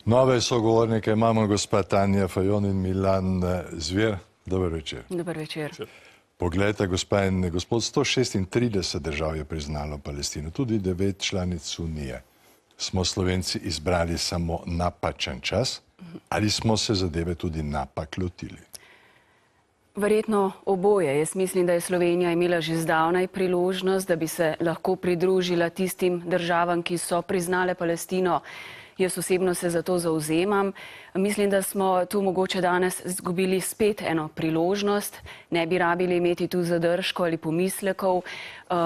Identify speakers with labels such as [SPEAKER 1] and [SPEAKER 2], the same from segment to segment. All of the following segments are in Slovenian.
[SPEAKER 1] Nove sogovornike imamo gospa Tanja Fajon in Milan Zver. Dober večer.
[SPEAKER 2] Dober večer.
[SPEAKER 1] Poglejte, gospa in gospod, 136 držav je priznalo Palestino, tudi 9 članic Unije. Smo Slovenci izbrali samo napačen čas ali smo se zadeve tudi napak lotili?
[SPEAKER 2] Verjetno oboje. Jaz mislim, da je Slovenija imela že zdavnaj priložnost, da bi se lahko pridružila tistim državam, ki so priznale Palestino. Jaz osebno se za to zauzemam. Mislim, da smo tu mogoče danes izgubili spet eno priložnost. Ne bi rabili imeti tu zadržkov ali pomislekov.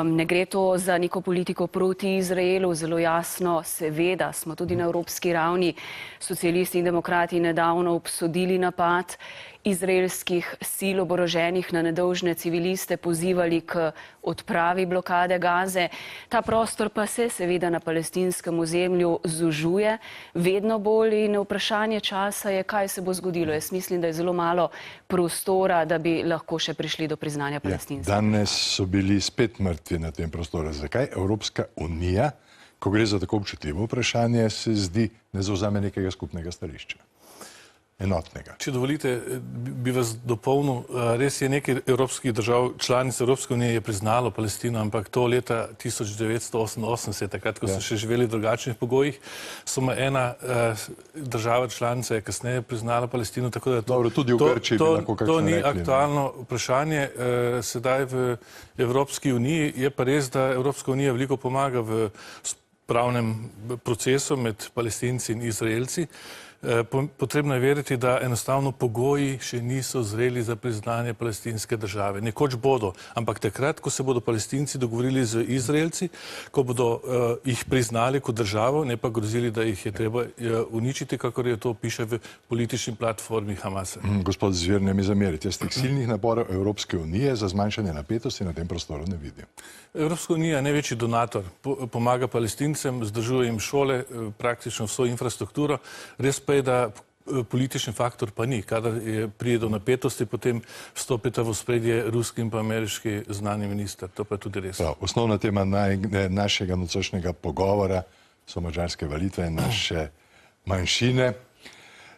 [SPEAKER 2] Ne gre to za neko politiko proti Izraelu. Zelo jasno, seveda, smo tudi na evropski ravni socialisti in demokrati nedavno obsodili napad izraelskih sil oboroženih na nedolžne civiliste, pozivali k odpravi blokade Gaze. Ta prostor pa se seveda na palestinskem ozemlju zužuje vedno bolj in vprašanje časa je, kaj se bo zgodilo. Jaz mislim, da je zelo malo prostora, da bi lahko še prišli do priznanja Palestincev.
[SPEAKER 1] Danes so bili spet mrtvi na tem prostoru. Zakaj Evropska unija, ko gre za tako občutljivo vprašanje, se zdi, ne zavzame nekega skupnega stališča? Enotnega.
[SPEAKER 3] Če dovolite, bi vas dopolnil. Res je, nekaj evropskih držav, članic Evropske unije je priznalo Palestino, ampak to leta 1988, takrat, ko so še živeli v drugačnih pogojih, samo ena država članica je kasneje priznala Palestino, tako da
[SPEAKER 1] dobro, tudi v Grčiji bi lahko kakšno
[SPEAKER 3] to ni
[SPEAKER 1] rekli,
[SPEAKER 3] aktualno vprašanje. Sedaj v Evropski uniji je pa res, da Evropska unija veliko pomaga v pravnem procesu med Palestinci in Izraelci. Potrebno je veriti, da enostavno pogoji še niso zreli za priznanje palestinske države. Nekoč bodo, ampak takrat, ko se bodo Palestinci dogovorili z Izraelci, ko bodo jih priznali kot državo, ne pa grozili, da jih je treba uničiti, kakor je to piše v politični platformi Hamasa.
[SPEAKER 1] Gospod Zver, ne mi zamerite, jaz teh silnih naporov Evropske unije za zmanjšanje napetosti na tem prostoru ne vidim.
[SPEAKER 3] Evropska unija je največji donator, pomaga Palestincem, vzdržuje jim šole, praktično vso infrastrukturo. Res pa je, da politični faktor pa ni. Kadar pride do napetosti, potem vstopita v ospredje ruski in pa ameriški znani minister. To pa je tudi res.
[SPEAKER 1] Prav, osnovna tema našega nocojšnjega pogovora so madžarske volitve in naše manjšine.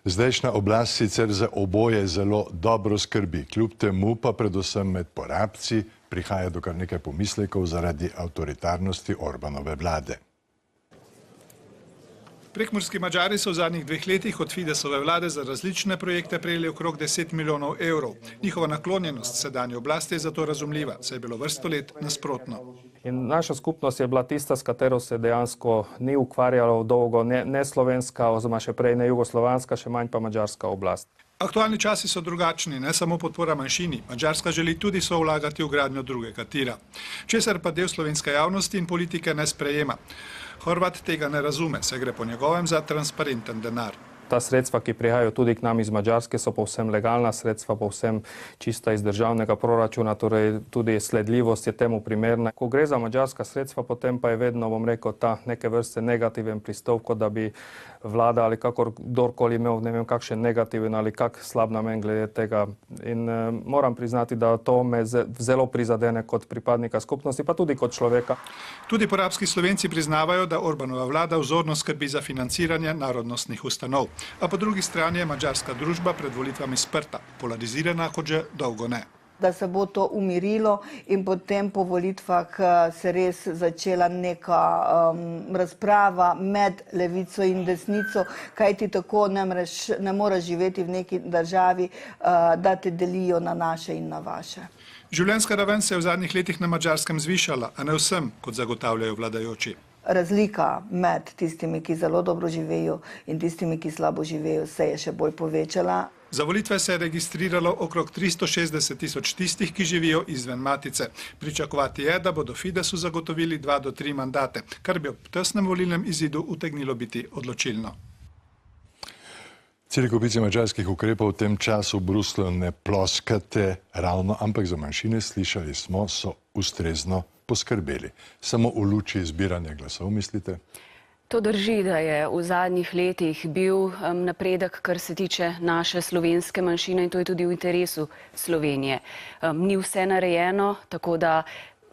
[SPEAKER 1] Zdajšnja oblast sicer za oboje zelo dobro skrbi. Kljub temu pa predvsem med porabci prihaja do kar nekaj pomislekov zaradi avtoritarnosti Orbanove vlade.
[SPEAKER 4] Prekmurski Madžari so v zadnjih 2 letih od Fidesove vlade za različne projekte prejeli okrog 10 milijonov evrov. Njihova naklonjenost sedanje oblasti je zato razumljiva, saj je bilo vrsto let nasprotno.
[SPEAKER 5] In naša skupnost je bila tista, s katero se dejansko ni ukvarjalo dolgo ne slovenska, oziroma še prej ne jugoslovanska, še manj pa madžarska oblast.
[SPEAKER 4] Aktualni časi so drugačni, ne samo podpora manjšini. Madžarska želi tudi sovlagati v gradnjo drugega tira. Česar pa del slovenske javnosti in politike ne sprejema. Horvat tega ne razume, saj gre po njegovem za transparenten denar.
[SPEAKER 5] Ta sredstva, ki prihajajo tudi k nam iz Madžarske, so povsem legalna sredstva, povsem čista iz državnega proračuna, torej tudi sledljivost je temu primerna. Ko gre za madžarska sredstva, potem pa je vedno, bom rekel, ta neke vrste negativen pristop, kot da bi vlada ali kdorkoli imel, ne vem, kakšen negativen ali kak slab namen glede tega. In moram priznati, da to me zelo prizadene kot pripadnika skupnosti, pa tudi kot človeka.
[SPEAKER 4] Tudi porabski Slovenci priznavajo, da Orbanova vlada vzorno skrbi za financiranje narodnostnih ustanov. A po drugi strani je madžarska družba pred volitvami sprta, polarizirana kot že dolgo ne.
[SPEAKER 6] Da se bo to umirilo in potem po volitvah se res začela neka razprava med levico in desnico, kajti tako ne moreš živeti v neki državi, da te delijo na naše in na vaše.
[SPEAKER 4] Življenjska raven se je v zadnjih letih na Madžarskem zvišala, a ne vsem, kot zagotavljajo vladajoči.
[SPEAKER 6] Razlika med tistimi, ki zelo dobro živijo in tistimi, ki slabo živijo, se je še bolj povečala.
[SPEAKER 4] Za volitve se je registriralo okrog 360 tisoč tistih, ki živijo izven matice. Pričakovati je, da bodo Fidesu zagotovili 2 do 3 mandate, kar bi ob tesnem volilnem izidu utegnilo biti odločilno.
[SPEAKER 1] Celi kupici madžarskih ukrepov v tem času v Bruslju ne ploskate ravno, ampak za manjšine, slišali smo, so ustrezno poskrbeli. Samo v luči zbiranja glasov, mislite?
[SPEAKER 2] To drži, da je v zadnjih letih bil napredek, kar se tiče naše slovenske manjšine in to je tudi v interesu Slovenije. Ni vse narejeno, tako da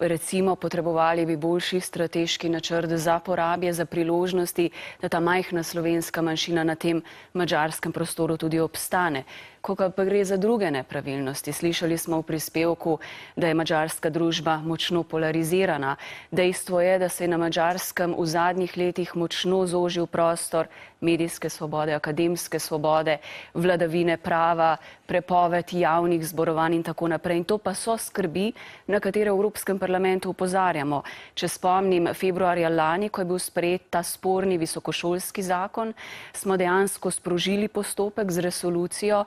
[SPEAKER 2] Recimo, potrebovali bi boljši strateški načrt za porabje, za priložnosti, da ta majhna slovenska manjšina na tem madžarskem prostoru tudi obstane. Ko pa gre za druge nepravilnosti, slišali smo v prispevku, da je madžarska družba močno polarizirana. Dejstvo je, da se je na Madžarskem v zadnjih letih močno zožil prostor medijske svobode, akademske svobode, vladavine prava, prepoved javnih zborovanj in tako naprej. In to pa so skrbi, na katere v Evropskem parlamentu opozarjamo. Če spomnim, februarja lani, ko je bil sprejet ta sporni visokošolski zakon, smo dejansko sprožili postopek z resolucijo,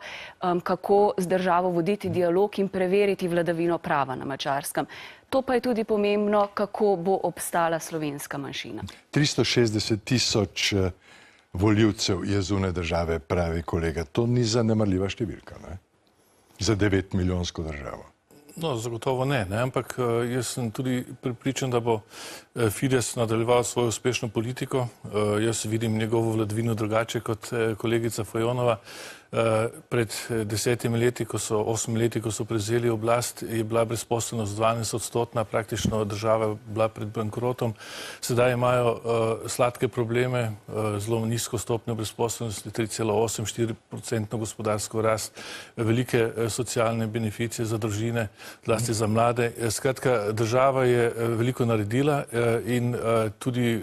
[SPEAKER 2] kako z državo voditi dialog in preveriti vladavino prava na Madžarskem. To pa je tudi pomembno, kako bo obstala slovenska manjšina.
[SPEAKER 1] 360 tisoč volivcev je zunaj države, pravi kolega. To ni zanemarljiva številka, ne? Za 9-milijonsko državo.
[SPEAKER 3] No, zagotovo ne, ampak jaz sem tudi prepričan, da bo Fides nadaljeval svojo uspešno politiko. Jaz vidim njegovo vladavino drugače kot kolegica Fajonova. Pred 8 leti, ko so prevzeli oblast, je bila brezposelnost 12-odstotna, praktično država je bila pred bankrotom. Sedaj imajo sladke probleme, zelo nizko stopnjo brezposelnosti, 3,8-4% gospodarsko rast, velike socialne beneficije za družine, zlasti za mlade. Skratka, država je veliko naredila in tudi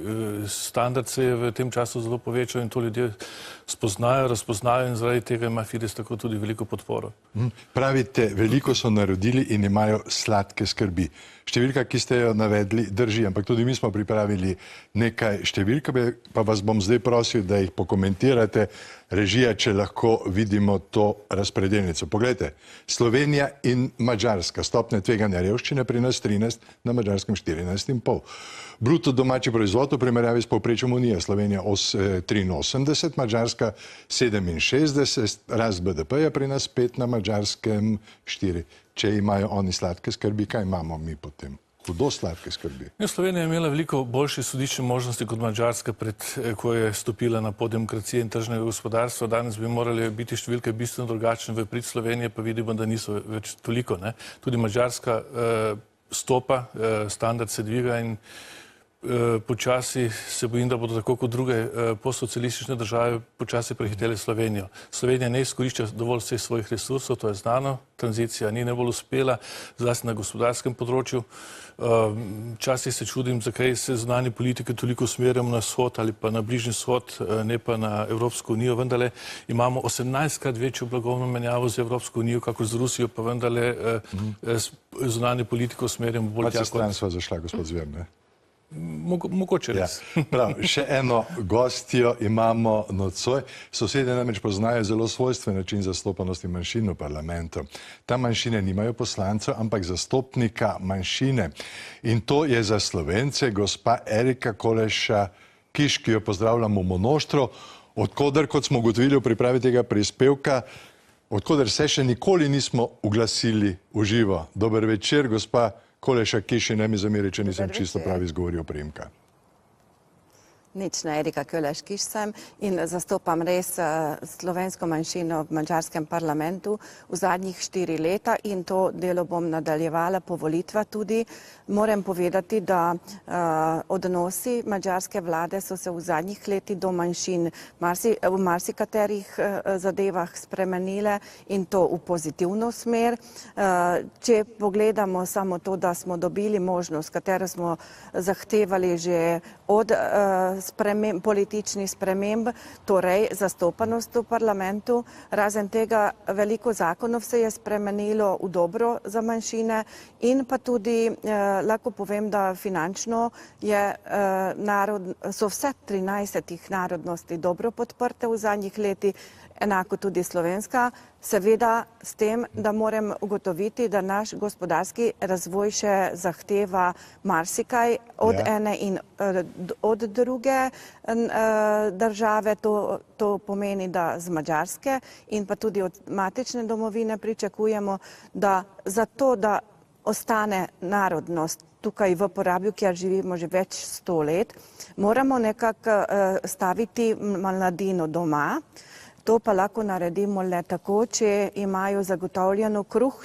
[SPEAKER 3] standard se je v tem času zelo povečal in to ljudje spoznajo, razpoznajo in zaradi tega ima Fides tako tudi veliko podporo.
[SPEAKER 1] Pravite, veliko so naredili in imajo sladke skrbi. Številka, ki ste jo navedli, drži, ampak tudi mi smo pripravili nekaj številk, pa vas bom zdaj prosil, da jih pokomentirate. Režija, če lahko vidimo to razpredelnico. Poglejte, Slovenija in Madžarska, stopnja tveganja revščine pri nas 13, na Madžarskem 14,5. Bruto domači proizvod v primerjavi s povprečjem Unije, Slovenija 83, Madžarska 67, rast BDP je pri nas 5, na Madžarskem 4. Če imajo oni sladke skrbi, kaj imamo mi potem? Hudo sladke skrbi.
[SPEAKER 3] Slovenija je imela veliko boljše sodišče možnosti kot Madžarska, ko je stopila na pot demokracije in tržnega gospodarstva. Danes bi morali biti številke bistveno drugačne v prid Slovenije, pa vidimo, da niso več toliko. Tudi Madžarska stopa, standard se dviga in počasi se bojim, da bodo tako kot druge postsocialistične države počasi prehitele Slovenijo. Slovenija ne izkorišča dovolj vseh svojih resursov, to je znano, tranzicija ni najbolj uspela, zlasti na gospodarskem področju. Včasih se čudim, zakaj se zunanje politike toliko usmerjamo na vzhod ali pa na bližnji vzhod, ne pa na Evropsko unijo. Vendarle imamo 18krat večjo blagovno menjavo z Evropsko unijo, kakor z Rusijo, pa vendarle zunanje politike usmerjamo bolj tja.
[SPEAKER 1] Malce stran sva zašla, gospod Zver, ne?
[SPEAKER 3] Mogoče res.
[SPEAKER 1] Prav, še eno gostjo imamo nocoj. Sosedje namreč poznajo zelo svojstven način zastopanosti manjšin v parlamentu. Ta manjšine nimajo poslancev, ampak zastopnika manjšine. In to je za Slovence gospa Erika Koleša Kiš, ki jo pozdravljamo monoštro, odkoder, kot smo ugotovili v pripravi tega prispevka, odkoder se še nikoli nismo oglasili v živo. Dober večer, gospa Koleša Kiš, ne mi zameri, če nisem čisto pravi izgovoril priimka.
[SPEAKER 7] Nič, Erika Koleša Kiš sem in zastopam res slovensko manjšino v madžarskem parlamentu v zadnjih 4 leta in to delo bom nadaljevala po volitvah tudi. Moram povedati, da odnosi madžarske vlade so se v zadnjih letih do manjšin v marsikaterih zadevah spremenile in to v pozitivno smer. Če pogledamo samo to, da smo dobili možnost, katero smo zahtevali že od političnih sprememb, torej zastopanost v parlamentu. Razen tega veliko zakonov se je spremenilo v dobro za manjšine in pa tudi lahko povem, da finančno so vse 13 narodnosti dobro podprte v zadnjih letih, enako tudi slovenska. Seveda s tem, da moram ugotoviti, da naš gospodarski razvoj še zahteva marsikaj od ene in od druge države. To pomeni, da z Madžarske in pa tudi od matične domovine pričakujemo, da zato, da ostane narodnost tukaj v Porabju, kjer živimo že več 100 let, moramo nekako staviti mladino doma. To pa lahko naredimo le tako, če imajo zagotovljeno kruh,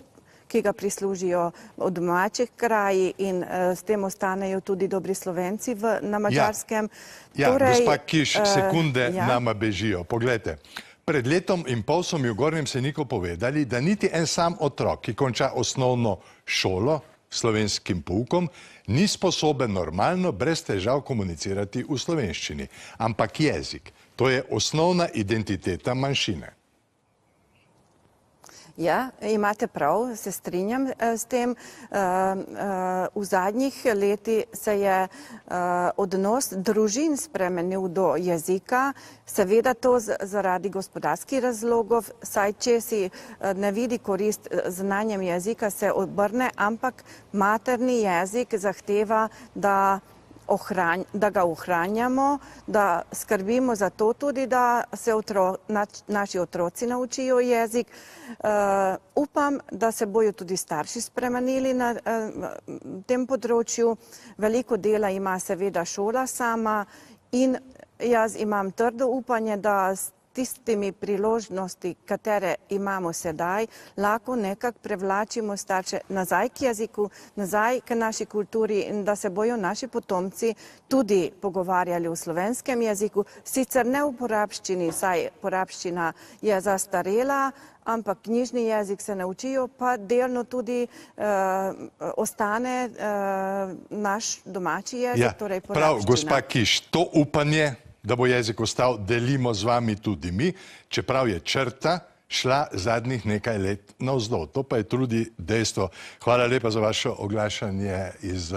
[SPEAKER 7] ki ga prislužijo v domačih kraji in s tem ostanejo tudi dobri Slovenci na Madžarskem.
[SPEAKER 1] Gospa Kiš, sekunde nama bežijo. Poglejte, pred letom in pol so mi v Gornjem Seniku povedali, da niti en sam otrok, ki konča osnovno šolo s slovenskim poukom, ni sposoben normalno, brez težav komunicirati v slovenščini. Ampak jezik, to je osnovna identiteta manjšine.
[SPEAKER 7] Ja, imate prav, se strinjam s tem. V zadnjih letih se je odnos družin spremenil do jezika, seveda to zaradi gospodarskih razlogov, saj če si ne vidi korist znanjem jezika, se obrne, ampak materni jezik zahteva, da ga ohranjamo, da skrbimo za to tudi, da se naši otroci naučijo jezik. Upam, da se bojo tudi starši spremenili na tem področju. Veliko dela ima seveda šola sama in jaz imam trdo upanje, da s tistimi priložnosti, katere imamo sedaj, lahko nekako prevlačimo starše nazaj k jeziku, nazaj k naši kulturi in da se bojo naši potomci tudi pogovarjali v slovenskem jeziku, sicer ne v porabščini, saj porabščina je zastarela, ampak knjižni jezik se naučijo, pa delno tudi ostane naš domači jezik, torej porabščina.
[SPEAKER 1] Prav, gospa Kiš, to upanje, da bo jezik ostal, delimo z vami tudi mi, čeprav je črta šla zadnjih nekaj let navzdol. To pa je tudi dejstvo. Hvala lepa za vaše oglašanje iz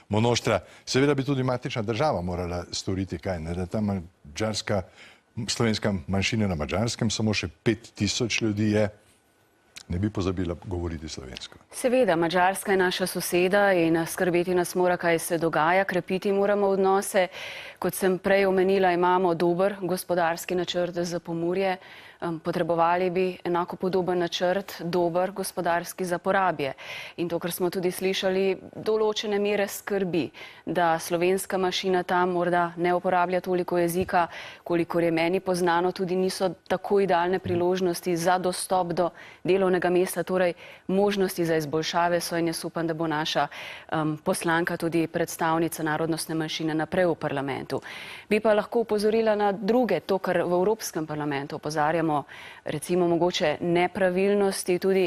[SPEAKER 1] Monoštra. Seveda bi tudi matična država morala storiti kaj, ne? Da ta mađarska, slovenska manjšina na Madžarskem, samo še 5000 ljudi je, ne bi pozabila govoriti slovensko.
[SPEAKER 2] Seveda, Madžarska je naša soseda in skrbeti nas mora, kaj se dogaja, krepiti moramo odnose. Kot sem prej omenila, imamo dober gospodarski načrt za Pomurje. Potrebovali bi enako podoben načrt, dober gospodarski za Porabje. In to, kar smo tudi slišali, določene mere skrbi, da slovenska manjšina tam morda ne uporablja toliko jezika, kolikor je meni poznano, tudi niso tako idealne priložnosti za dostop do delovnega mesta, torej možnosti za izboljšave so in jaz upam, da bo naša poslanka, tudi predstavnica narodnostne manjšine naprej v parlamentu. Bi pa lahko upozorila na druge, to, kar v Evropskem parlamentu opozarjamo, recimo mogoče nepravilnosti, tudi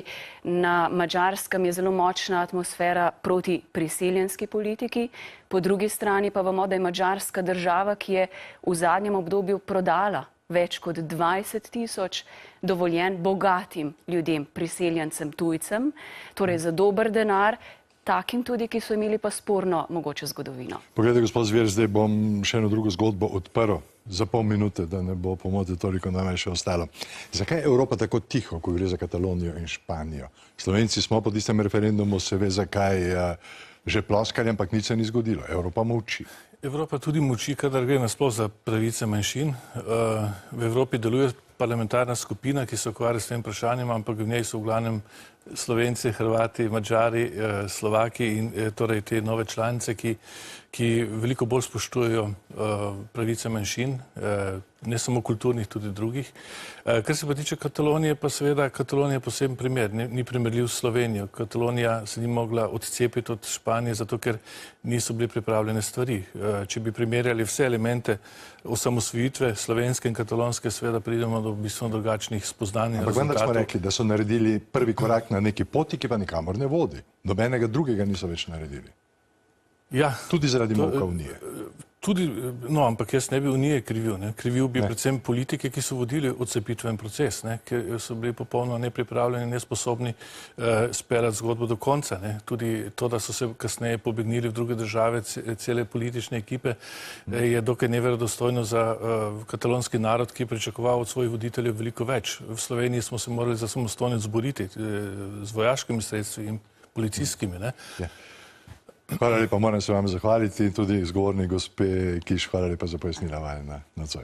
[SPEAKER 2] na Madžarskem je zelo močna atmosfera proti priseljenski politiki, po drugi strani pa vemo, da je Madžarska država, ki je v zadnjem obdobju prodala več kot 20 000 dovoljenj bogatim ljudem, priseljencem, tujcem, torej za dober denar, takim tudi, ki so imeli pa sporno mogoče zgodovino.
[SPEAKER 1] Poglejte, gospod Zver, zdaj bom še eno drugo zgodbo odprl za pol minute, da ne bo pomote toliko nam še ostalo. Zakaj je Evropa tako tiho, ko gre za Katalonijo in Španijo? Slovenci smo po tistem referendumu, se ve zakaj, že ploskali, ampak nič se ni zgodilo. Evropa molči.
[SPEAKER 3] Evropa tudi molči, kadar gre nasploh za pravice manjšin. V Evropi deluje parlamentarna skupina, ki se ukvarja s tem vprašanjem, ampak v njej so v glavnem Slovenci, Hrvati, Madžari, Slovaki in torej te nove članice, ki veliko bolj spoštujejo pravice manjšin, ne samo kulturnih, tudi drugih. Kar se pa tiče Katalonije, pa seveda Katalonija je poseben primer, ni primerljiv s Slovenijo. Katalonija se ni mogla odcepiti od Španije, zato ker niso bile pripravljene stvari. Če bi primerjali vse elemente osamosvojitve, slovenske in katalonske, seveda pridemo do bistveno drugačnih spoznanj in rezultatov.
[SPEAKER 1] Ampak vendar smo rekli, da so naredili prvi korak na neki poti, ki pa nikamor ne vodi. Nobenega drugega niso več naredili.
[SPEAKER 3] Ja.
[SPEAKER 1] Tudi zaradi molka Unije.
[SPEAKER 3] Tudi, no, ampak jaz ne bi Unije krivil. Krivil bi predvsem politike, ki so vodili odcepitven proces, ker so bili popolnoma nepripravljeni, nesposobni speljati zgodbo do konca. Tudi to, da so se kasneje pobegnili v druge države, cele politične ekipe, je dokaj neverodostojno za katalonski narod, ki je pričakoval od svojih voditeljev veliko več. V Sloveniji smo se morali za samostojnost boriti z vojaškimi sredstvi in policijskimi.
[SPEAKER 1] Hvala lepa, moram se vam zahvaliti, tudi zgovorni gospe Kiš, hvala lepa za pojasnila vajena nocoj.